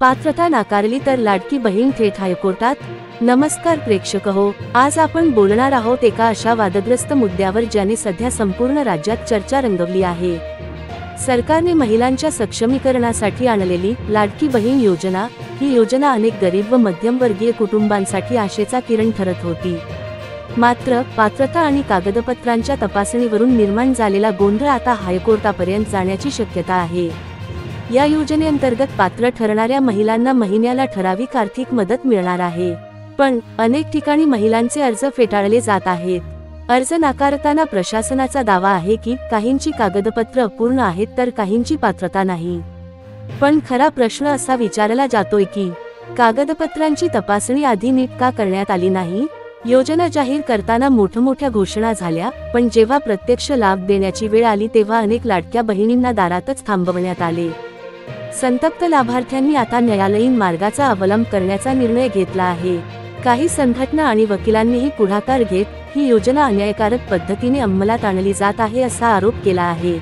पात्रता नाकारली तर लाडकी बहीण थेट हायकोर्टात? नमस्कार प्रेक्षक हो, आज आपण बोलणार आहोत एका अशा वादग्रस्त मुद्द्यावर ज्याने सध्या संपूर्ण राज्यात चर्चा रंगवली आहे। सरकारने महिलांच्या सक्षमीकरणासाठी आणलेली लाडकी बहीण योजना ही योजना अनेक गरीब व मध्यमवर्गीय कुटुंबांसाठी आशेचा किरण ठरत होती। मात्र पात्रता आणि कागदपत्रांच्या तपासणीवरून निर्माण झालेला गोंधळ आता हायकोर्टापर्यंत जाण्याची शक्यता आहे। या योजनेअंतर्गत पात्र ठरणाऱ्या महिलांना महिन्याला ठराविक आर्थिक मदत मिळणार आहे, पण अनेक ठिकाणी महिलांचे अर्ज फेटाळले जात आहेत। अर्ज नाकारताना प्रशासनाचा दावा आहे की काहींची कागदपत्र अपूर्ण आहेत तर काहींची पात्रता नाही। पण खरा प्रश्न असा विचारला जातोय की कागदपत्रांची तपासणी आधी नीट का करण्यात आली नाही? योजना जाहीर करताना मोठमोठ्या घोषणा झाल्या, पण जेव्हा प्रत्यक्ष लाभ देण्याची वेळ आली तेव्हा अनेक लाडक्या बहिणींना दारातच थांबवण्यात आले। संतप्त लाभार्थ्यांनी आता न्यायालयीन मार्गाचा अवलंब करण्याचा निर्णय घेतला आहे। काही संघटना आणि वकिलांनीही पुढाकार घेत ही योजना अन्यायकारक पद्धतीने अंमलात आणली जात आहे असा आरोप केला आहे।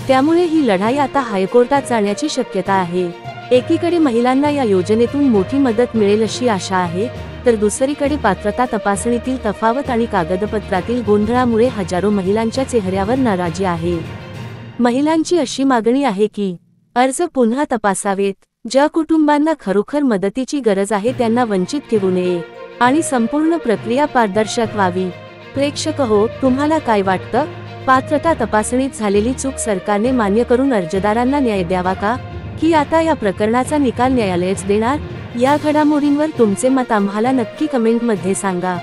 त्यामुळे ही लढाई आता हायकोर्टात जाण्याची शक्यता आहे। एकीकडे महिलांना या योजनेतून मोठी मदत मिळेल अशी आशा आहे, तर दुसरीकडे पात्रता तपासणीतील तफावत आणि कागदपत्रातील गोंधळामुळे हजारो महिलांच्या चेहऱ्यावर नाराजी आहे। महिलांची अशी मागणी आहे की अर्ज पुन्हा तपासावेत, ज्या कुटुंबांना खरोखर मदतीची गरज आहे त्यांना वंचित ठेवू नये आणि संपूर्ण प्रक्रिया पारदर्शक व्हावी। प्रेक्षक हो, तुम्हाला काय वाटतं? पात्रता तपासणीत झालेली चूक सरकारने मान्य करून अर्जदारांना न्याय द्यावा का, की आता या प्रकरणाचा निकाल न्यायालयच देणार? या घडामोडींवर तुमचे मत आम्हाला नक्की कमेंटमध्ये सांगा।